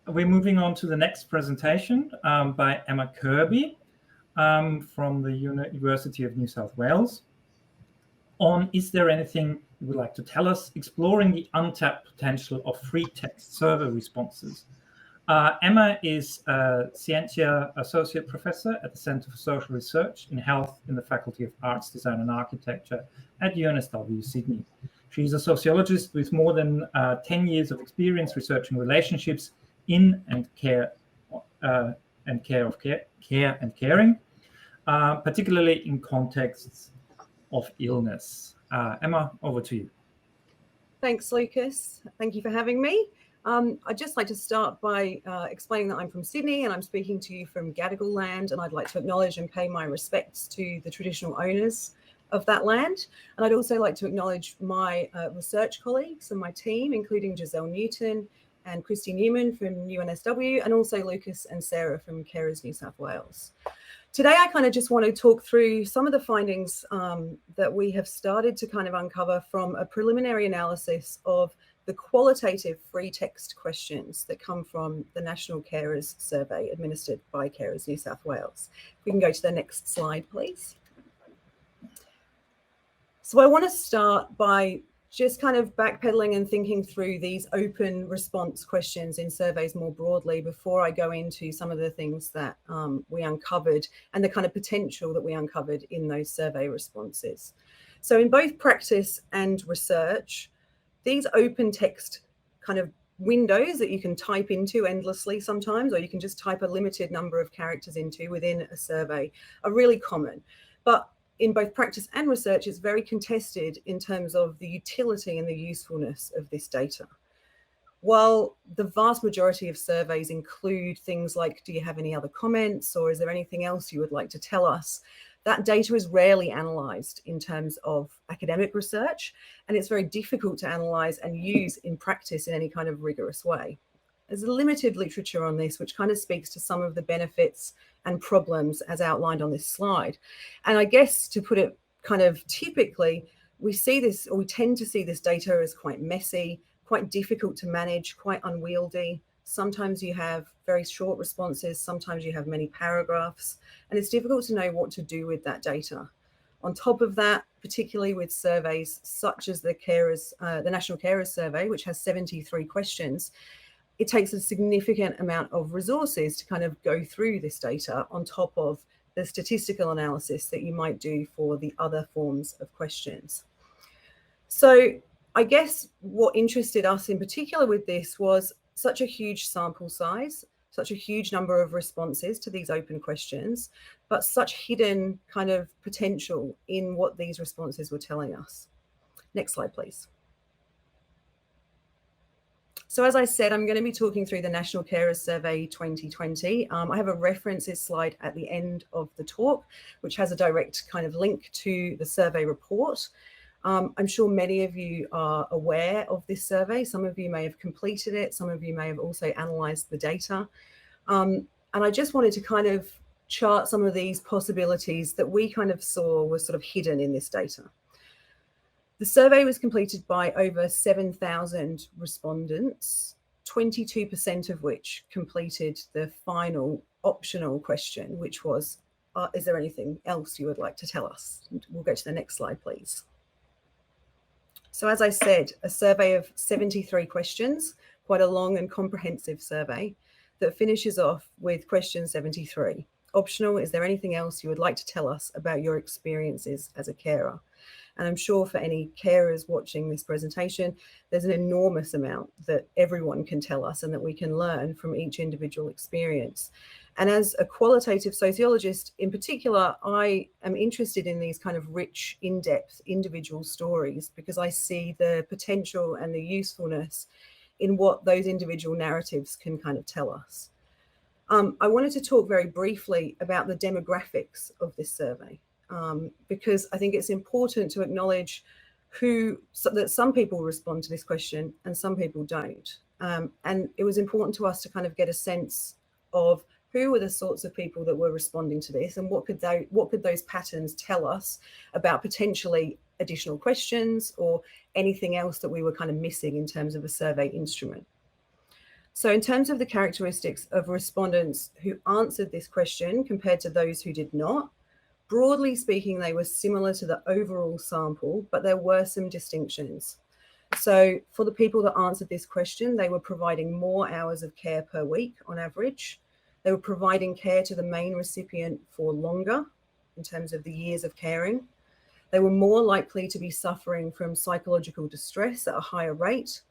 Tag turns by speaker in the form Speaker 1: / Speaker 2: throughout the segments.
Speaker 1: we're moving on to the next presentation by Emma Kirby from the University of New South Wales on Is There Anything You Would Like to Tell Us? Exploring the Untapped Potential of Free Text Survey Responses. Emma is a Scientia Associate Professor at the Centre for Social Research in Health in the Faculty of Arts, Design and Architecture at UNSW Sydney. She's a sociologist with more than 10 years of experience researching relationships in and care and caring, particularly in contexts of illness. Emma, over to you.
Speaker 2: Thanks, Lucas. Thank you for having me. I'd just like to start by explaining that I'm from Sydney and I'm speaking to you from Gadigal land, and I'd like to acknowledge and pay my respects to the traditional owners of that land. And I'd also like to acknowledge my research colleagues and my team, including Giselle Newton and Christy Newman from UNSW, and also Lucas and Sarah from Carers New South Wales. Today, I kind of just want to talk through some of the findings that we have started to kind of uncover from a preliminary analysis of the qualitative free text questions that come from the National Carers Survey administered by Carers New South Wales. If we can go to the next slide, please. So I want to start by just kind of backpedaling and thinking through these open response questions in surveys more broadly before I go into some of the things that we uncovered and the kind of potential that we uncovered in those survey responses. So in both practice and research, these open text kind of windows that you can type into endlessly sometimes, or you can just type a limited number of characters into within a survey, are really common. But in both practice and research, it's very contested in terms of the utility and the usefulness of this data. While the vast majority of surveys include things like, do you have any other comments, or is there anything else you would like to tell us? That data is rarely analysed in terms of academic research, and it's very difficult to analyse and use in practice in any kind of rigorous way. There's a limited literature on this, which kind of speaks to some of the benefits and problems as outlined on this slide. And I guess to put it kind of typically, we see this, or we tend to see this data as quite messy, quite difficult to manage, quite unwieldy. Sometimes you have very short responses, sometimes you have many paragraphs, and it's difficult to know what to do with that data. On top of that, particularly with surveys such as the National Carers Survey, which has 73 questions, it takes a significant amount of resources to kind of go through this data on top of the statistical analysis that you might do for the other forms of questions. So I guess what interested us in particular with this was such a huge sample size, such a huge number of responses to these open questions, but such hidden kind of potential in what these responses were telling us. Next slide, please. So as I said, I'm going to be talking through the National Carers Survey 2020. I have a references slide at the end of the talk, which has a direct kind of link to the survey report. I'm sure many of you are aware of this survey. Some of you may have completed it. Some of you may have also analysed the data. And I just wanted to kind of chart some of these possibilities that we kind of saw were sort of hidden in this data. The survey was completed by over 7,000 respondents, 22% of which completed the final optional question, which was, is there anything else you would like to tell us? We'll go to the next slide, please. So as I said, a survey of 73 questions, quite a long and comprehensive survey that finishes off with question 73. Optional, is there anything else you would like to tell us about your experiences as a carer? And I'm sure for any carers watching this presentation, there's an enormous amount that everyone can tell us and that we can learn from each individual experience. And as a qualitative sociologist in particular, I am interested in these kind of rich, in-depth individual stories because I see the potential and the usefulness in what those individual narratives can kind of tell us. I wanted to talk very briefly about the demographics of this survey. Because I think it's important to acknowledge that some people respond to this question and some people don't. And it was important to us to kind of get a sense of who were the sorts of people that were responding to this and what could those patterns tell us about potentially additional questions or anything else that we were kind of missing in terms of a survey instrument. So in terms of the characteristics of respondents who answered this question compared to those who did not, broadly speaking, they were similar to the overall sample, but there were some distinctions. So for the people that answered this question, they were providing more hours of care per week on average. They were providing care to the main recipient for longer in terms of the years of caring. They were more likely to be suffering from psychological distress at a higher rate,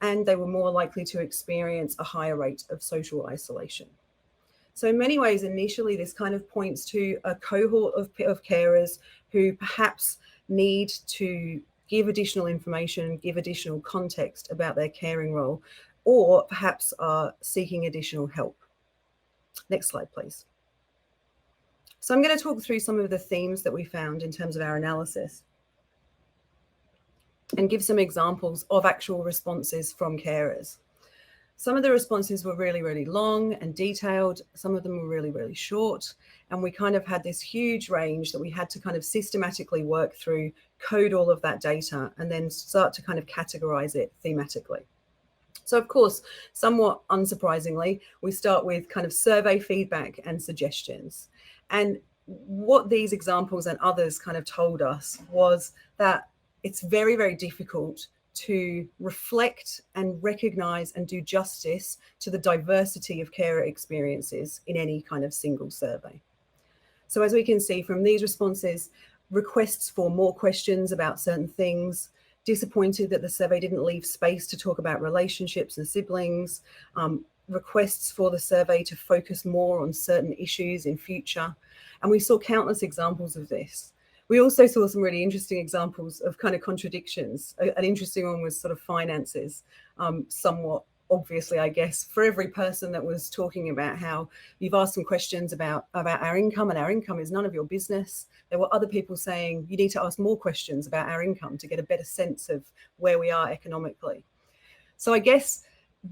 Speaker 2: and they were more likely to experience a higher rate of social isolation. So in many ways, initially, this kind of points to a cohort of carers who perhaps need to give additional information, give additional context about their caring role, or perhaps are seeking additional help. Next slide, please. So I'm going to talk through some of the themes that we found in terms of our analysis and give some examples of actual responses from carers. Some of the responses were really, really long and detailed. Some of them were really, really short. And we kind of had this huge range that we had to kind of systematically work through, code all of that data, and then start to kind of categorize it thematically. So of course, somewhat unsurprisingly, we start with kind of survey feedback and suggestions. And what these examples and others kind of told us was that it's very, very difficult to reflect and recognize and do justice to the diversity of carer experiences in any kind of single survey. So as we can see from these responses, requests for more questions about certain things, disappointed that the survey didn't leave space to talk about relationships and siblings, requests for the survey to focus more on certain issues in future. And we saw countless examples of this. We also saw some really interesting examples of kind of contradictions. An interesting one was sort of finances, somewhat obviously, I guess, for every person that was talking about how you've asked some questions about our income, and our income is none of your business. There were other people saying you need to ask more questions about our income to get a better sense of where we are economically. So I guess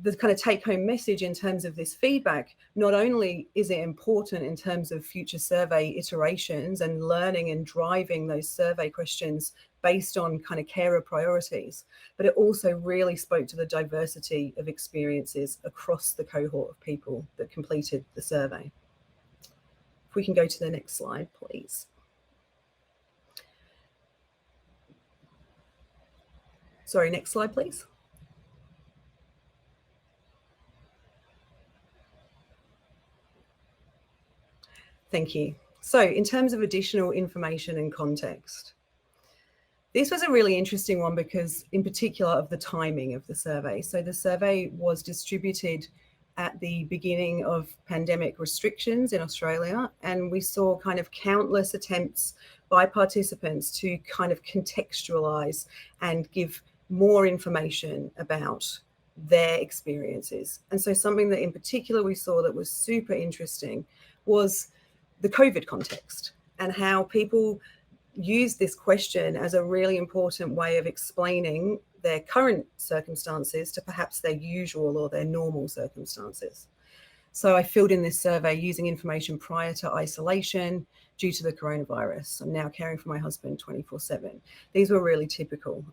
Speaker 2: the kind of take-home message in terms of this feedback, not only is it important in terms of future survey iterations and learning and driving those survey questions based on kind of carer priorities, but it also really spoke to the diversity of experiences across the cohort of people that completed the survey. If we can go to the next slide, please. Sorry, next slide, please. Thank you. So in terms of additional information and context, this was a really interesting one because in particular of the timing of the survey. So the survey was distributed at the beginning of pandemic restrictions in Australia, and we saw kind of countless attempts by participants to kind of contextualize and give more information about their experiences. And so something that in particular we saw that was super interesting was the COVID context and how people use this question as a really important way of explaining their current circumstances to perhaps their usual or their normal circumstances. So I filled in this survey using information prior to isolation due to the coronavirus. I'm now caring for my husband 24/7. These were really typical.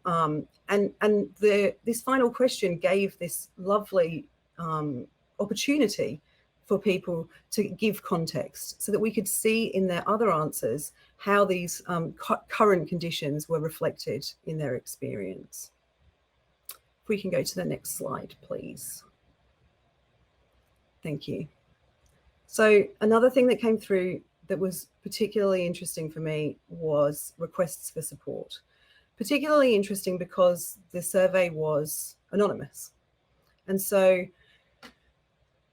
Speaker 2: This final question gave this lovely opportunity for people to give context so that we could see in their other answers how these current conditions were reflected in their experience. If we can go to the next slide, please. Thank you. So another thing that came through that was particularly interesting for me was requests for support. Particularly interesting because the survey was anonymous. And so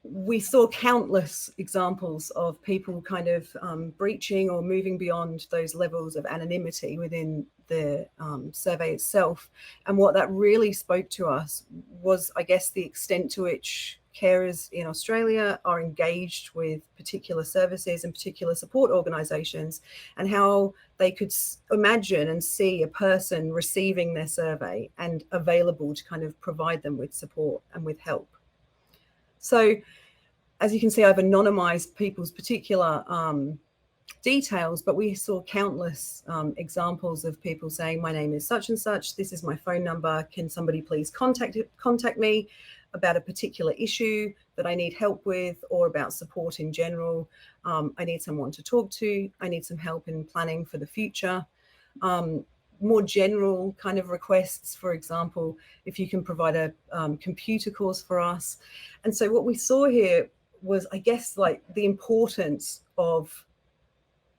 Speaker 2: we saw countless examples of people kind of breaching or moving beyond those levels of anonymity within the survey itself. And what that really spoke to us was, I guess, the extent to which carers in Australia are engaged with particular services and particular support organisations, and how they could imagine and see a person receiving their survey and available to kind of provide them with support and with help. So as you can see, I've anonymized people's particular details, but we saw countless examples of people saying, my name is such and such, this is my phone number, can somebody please contact me? about a particular issue that I need help with, or about support in general. I need someone to talk to. I need some help in planning for the future. More general kind of requests, for example, if you can provide a computer course for us. And so what we saw here was, I guess, like the importance of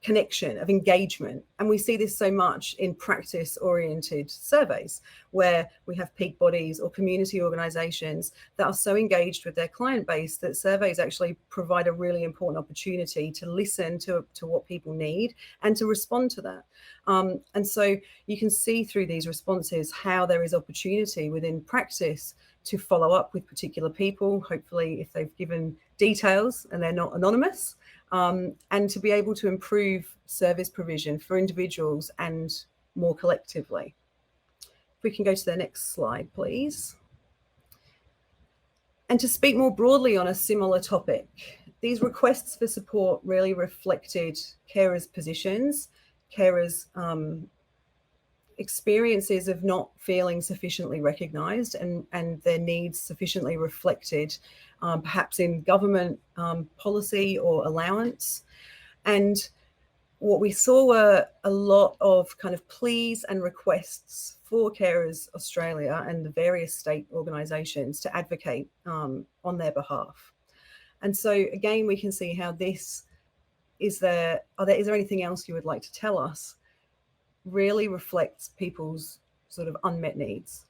Speaker 2: connection, of engagement. And we see this so much in practice-oriented surveys, where we have peak bodies or community organizations that are so engaged with their client base that surveys actually provide a really important opportunity to listen to what people need and to respond to that. And so you can see through these responses how there is opportunity within practice to follow up with particular people, hopefully if they've given details and they're not anonymous, and to be able to improve service provision for individuals and more collectively. If we can go to the next slide, please. And to speak more broadly on a similar topic, these requests for support really reflected carers' positions, carers' experiences of not feeling sufficiently recognised and their needs sufficiently reflected, perhaps in government policy or allowance. And what we saw were a lot of kind of pleas and requests for Carers Australia and the various state organisations to advocate on their behalf. And so again, we can see how this is there anything else you would like to tell us? Really reflects people's sort of unmet needs.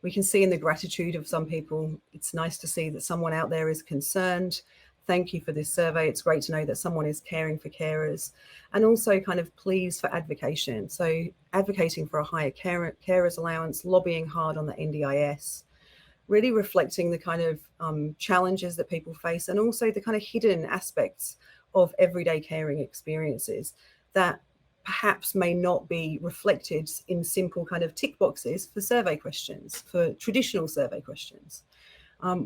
Speaker 2: We can see in the gratitude of some people, it's nice to see that someone out there is concerned. Thank you for this survey. It's great to know that someone is caring for carers, and also kind of pleas for advocation. So advocating for a higher carers allowance, lobbying hard on the NDIS, really reflecting the kind of challenges that people face, and also the kind of hidden aspects of everyday caring experiences that perhaps may not be reflected in simple kind of tick boxes for survey questions, for traditional survey questions.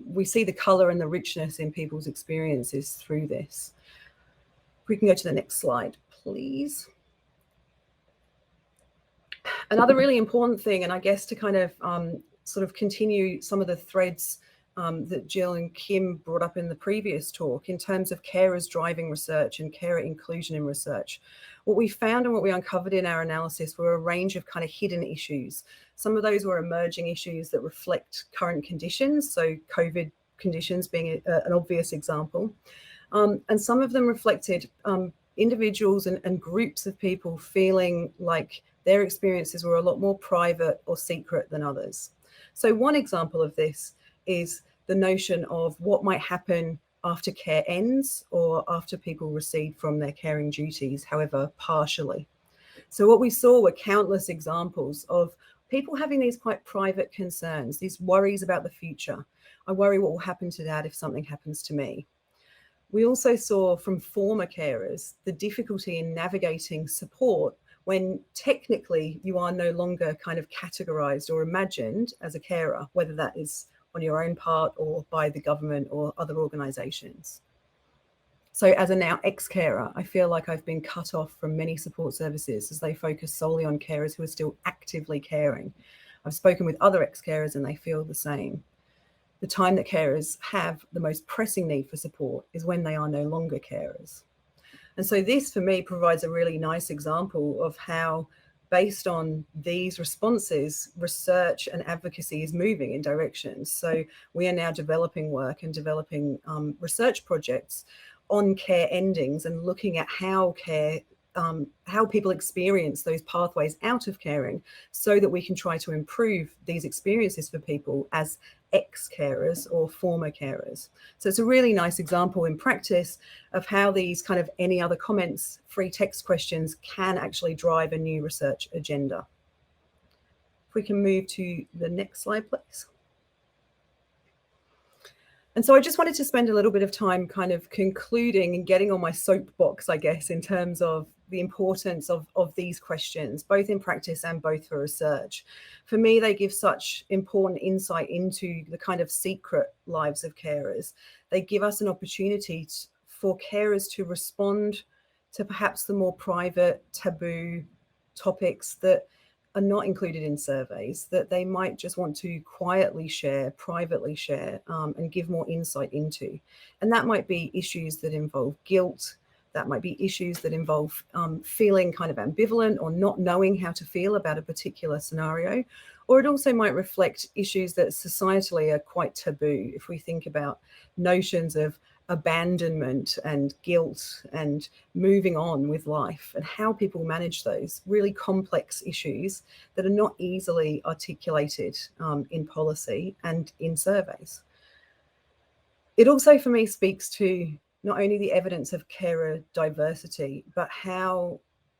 Speaker 2: We see the colour and the richness in people's experiences through this. If we can go to the next slide, please. Another really important thing, and I guess to kind of sort of continue some of the threads that Jill and Kim brought up in the previous talk in terms of carers driving research and carer inclusion in research. What we found and what we uncovered in our analysis were a range of kind of hidden issues. Some of those were emerging issues that reflect current conditions, so COVID conditions being an obvious example. And some of them reflected individuals and groups of people feeling like their experiences were a lot more private or secret than others. So one example of this is the notion of what might happen after care ends or after people recede from their caring duties, however partially. So what we saw were countless examples of people having these quite private concerns, these worries about the future. I worry what will happen to Dad if something happens to me. We also saw from former carers the difficulty in navigating support when technically you are no longer kind of categorised or imagined as a carer, whether that is on your own part or by the government or other organisations. So as a now ex-carer, I feel like I've been cut off from many support services as they focus solely on carers who are still actively caring. I've spoken with other ex-carers and they feel the same. The time that carers have the most pressing need for support is when they are no longer carers. And so this for me provides a really nice example of how, based on these responses, research and advocacy is moving in directions. So we are now developing work and developing research projects on care endings and looking at how people experience those pathways out of caring, so that we can try to improve these experiences for people as ex-carers or former carers. So it's a really nice example in practice of how these kind of any other comments, free text questions can actually drive a new research agenda. If we can move to the next slide, please. And so I just wanted to spend a little bit of time kind of concluding and getting on my soapbox, I guess, in terms of the importance of these questions, both in practice and both for research. For me, they give such important insight into the kind of secret lives of carers. They give us an opportunity for carers to respond to perhaps the more private, taboo topics that are not included in surveys that they might just want to quietly share, privately share, and give more insight into. And that might be issues that involve guilt. That might be issues that involve feeling kind of ambivalent or not knowing how to feel about a particular scenario. Or it also might reflect issues that societally are quite taboo. If we think about notions of abandonment and guilt and moving on with life and how people manage those really complex issues that are not easily articulated in policy and in surveys. It also, for me, speaks to not only the evidence of carer diversity, but how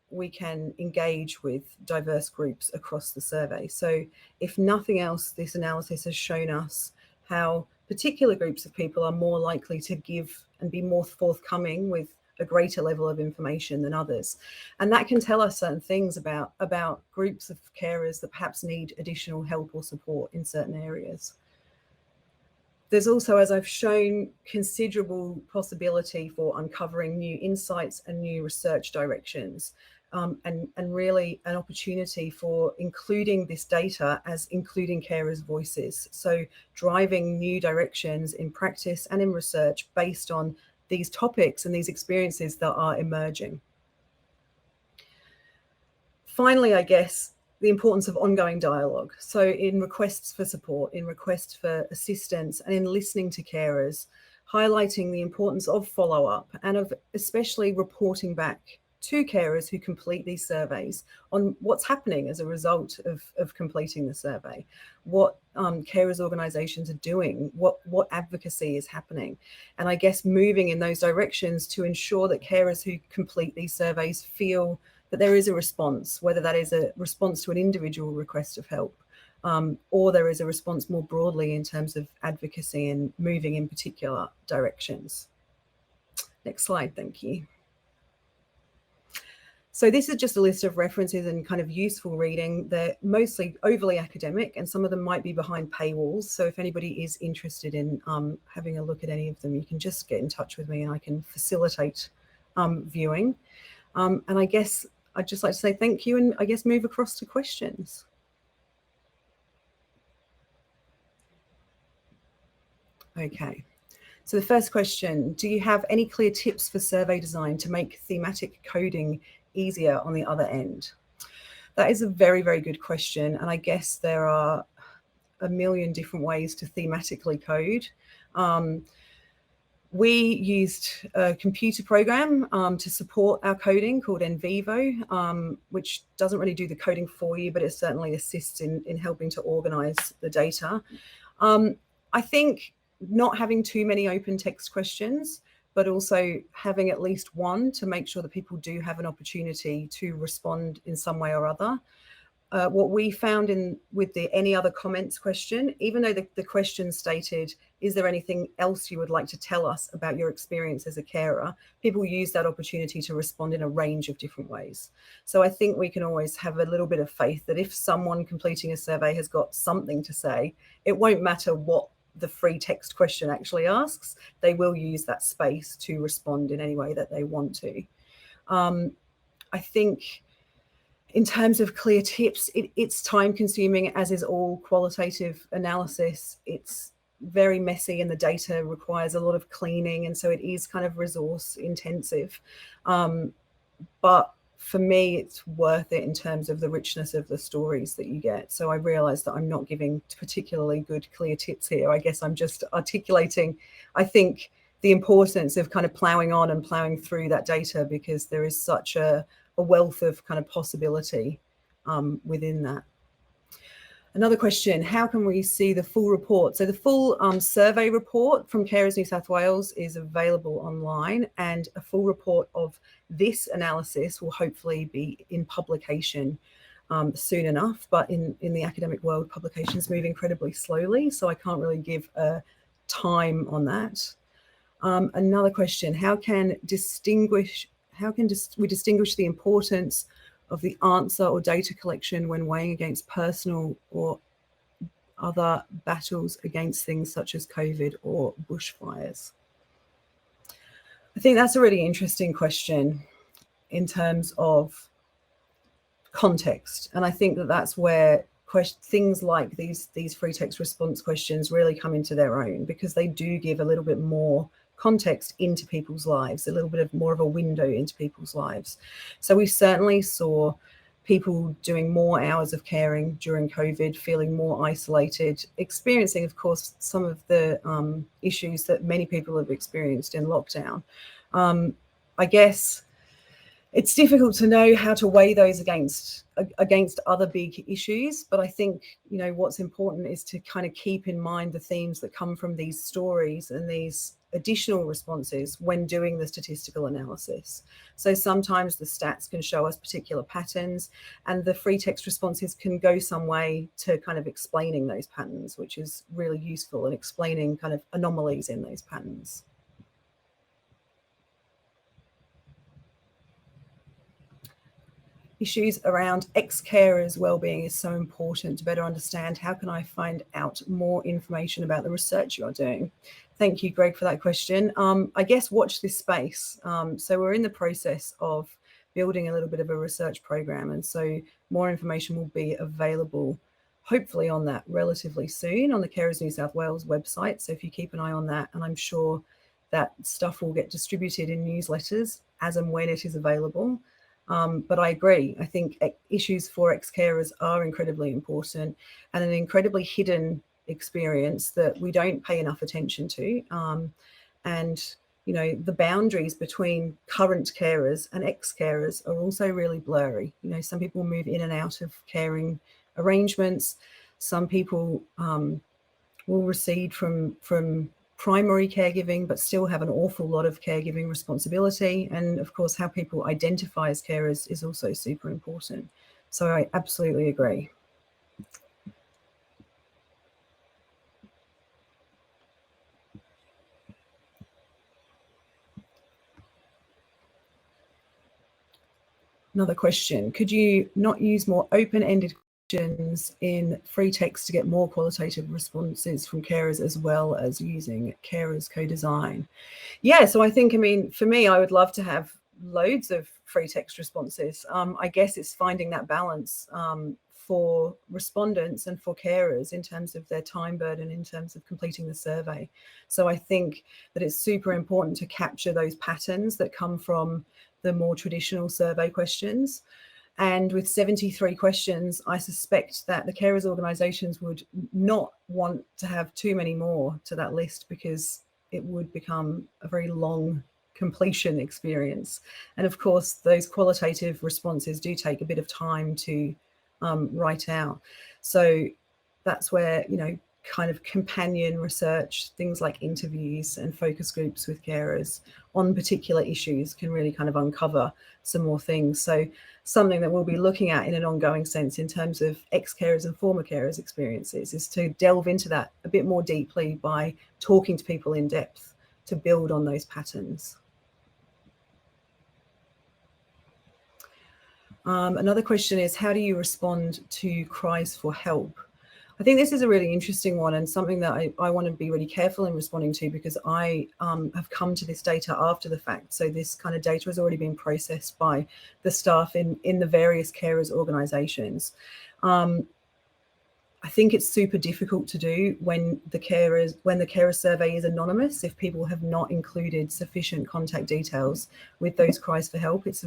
Speaker 2: we can engage with diverse groups across the survey. So if nothing else, this analysis has shown us how particular groups of people are more likely to give and be more forthcoming with a greater level of information than others. And that can tell us certain things about groups of carers that perhaps need additional help or support in certain areas. There's also, as I've shown, considerable possibility for uncovering new insights and new research directions, and really an opportunity for including this data as including carers' voices. So driving new directions in practice and in research based on these topics and these experiences that are emerging. Finally, I guess, the importance of ongoing dialogue. So in requests for support, in requests for assistance, and in listening to carers, highlighting the importance of follow-up and of especially reporting back to carers who complete these surveys on what's happening as a result of completing the survey, what carers organisations are doing, what advocacy is happening. And I guess moving in those directions to ensure that carers who complete these surveys feel that there is a response, whether that is a response to an individual request of help, or there is a response more broadly in terms of advocacy and moving in particular directions. Next slide, thank you. So this is just a list of references and kind of useful reading. They're mostly overly academic and some of them might be behind paywalls. So if anybody is interested in having a look at any of them, you can just get in touch with me and I can facilitate viewing. And I guess I'd just like to say thank you and I guess move across to questions. Okay. So the first question, do you have any clear tips for survey design to make thematic coding easier on the other end? That is a very, very good question. And I guess there are a million different ways to thematically code. We used a computer program to support our coding called NVivo, which doesn't really do the coding for you, but it certainly assists in helping to organize the data. I think not having too many open text questions, but also having at least one to make sure that people do have an opportunity to respond in some way or other. What we found with the any other comments question, even though the question stated, is there anything else you would like to tell us about your experience as a carer? People use that opportunity to respond in a range of different ways. So I think we can always have a little bit of faith that if someone completing a survey has got something to say, it won't matter what the free text question actually asks, they will use that space to respond in any way that they want to. I think in terms of clear tips, it's time consuming, as is all qualitative analysis. It's very messy and the data requires a lot of cleaning. And so it is kind of resource intensive. But for me, it's worth it in terms of the richness of the stories that you get. So I realize that I'm not giving particularly good, clear tips here. I guess I'm just articulating, I think, the importance of kind of ploughing on and ploughing through that data, because there is such a wealth of kind of possibility within that. Another question, how can we see the full report? So the full survey report from Carers New South Wales is available online, and a full report of this analysis will hopefully be in publication soon enough. But in the academic world, publications move incredibly slowly, so I can't really give a time on that. Another question, how can we distinguish the importance of the answer or data collection when weighing against personal or other battles against things such as COVID or bushfires? I think that's a really interesting question in terms of context. And I think that that's where things like these free text response questions really come into their own, because they do give a little bit more context into people's lives, a little bit of more of a window into people's lives. So we certainly saw people doing more hours of caring during COVID, feeling more isolated, experiencing, of course, some of the issues that many people have experienced in lockdown. I guess it's difficult to know how to weigh those against other big issues, but I think, you know, what's important is to kind of keep in mind the themes that come from these stories and these additional responses when doing the statistical analysis. So sometimes the stats can show us particular patterns, and the free text responses can go some way to kind of explaining those patterns, which is really useful, and explaining kind of anomalies in those patterns. Issues around ex-carers' well-being is so important to better understand. How can I find out more information about the research you're doing? Thank you, Greg, for that question. I guess watch this space. So we're in the process of building a little bit of a research program, and so more information will be available hopefully on that relatively soon on the Carers New South Wales website. So if you keep an eye on that, and I'm sure that stuff will get distributed in newsletters as and when it is available. But I agree. I think issues for ex-carers are incredibly important, and an incredibly hidden experience that we don't pay enough attention to. And, you know, the boundaries between current carers and ex-carers are also really blurry. You know, some people move in and out of caring arrangements. Some people will recede from primary caregiving, but still have an awful lot of caregiving responsibility. And of course, how people identify as carers is also super important. So I absolutely agree. Another question, could you not use more open-ended questions in free text to get more qualitative responses from carers, as well as using carers co-design? Yeah, so I think, I mean, for me, I would love to have loads of free text responses. I guess it's finding that balance for respondents and for carers in terms of their time burden, in terms of completing the survey. So I think that it's super important to capture those patterns that come from the more traditional survey questions. And with 73 questions, I suspect that the carers organisations would not want to have too many more to that list, because it would become a very long completion experience. And of course, those qualitative responses do take a bit of time to write out. So that's where, you know, kind of companion research, things like interviews and focus groups with carers on particular issues can really kind of uncover some more things. So something that we'll be looking at in an ongoing sense in terms of ex-carers and former carers experiences is to delve into that a bit more deeply by talking to people in depth to build on those patterns. Another question is, how do you respond to cries for help? I think this is a really interesting one, and something that I want to be really careful in responding to, because I have come to this data after the fact. So this kind of data has already been processed by the staff in the various carers organisations. I think it's super difficult to do when the carer survey is anonymous, if people have not included sufficient contact details with those cries for help. It's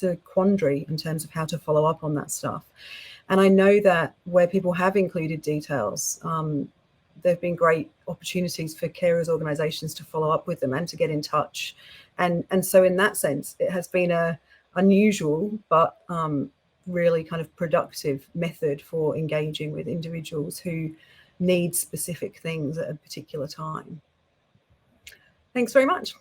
Speaker 2: a quandary in terms of how to follow up on that stuff. And I know that where people have included details, there have been great opportunities for carers organisations to follow up with them and to get in touch. And so in that sense, it has been a unusual but really kind of productive method for engaging with individuals who need specific things at a particular time. Thanks very much.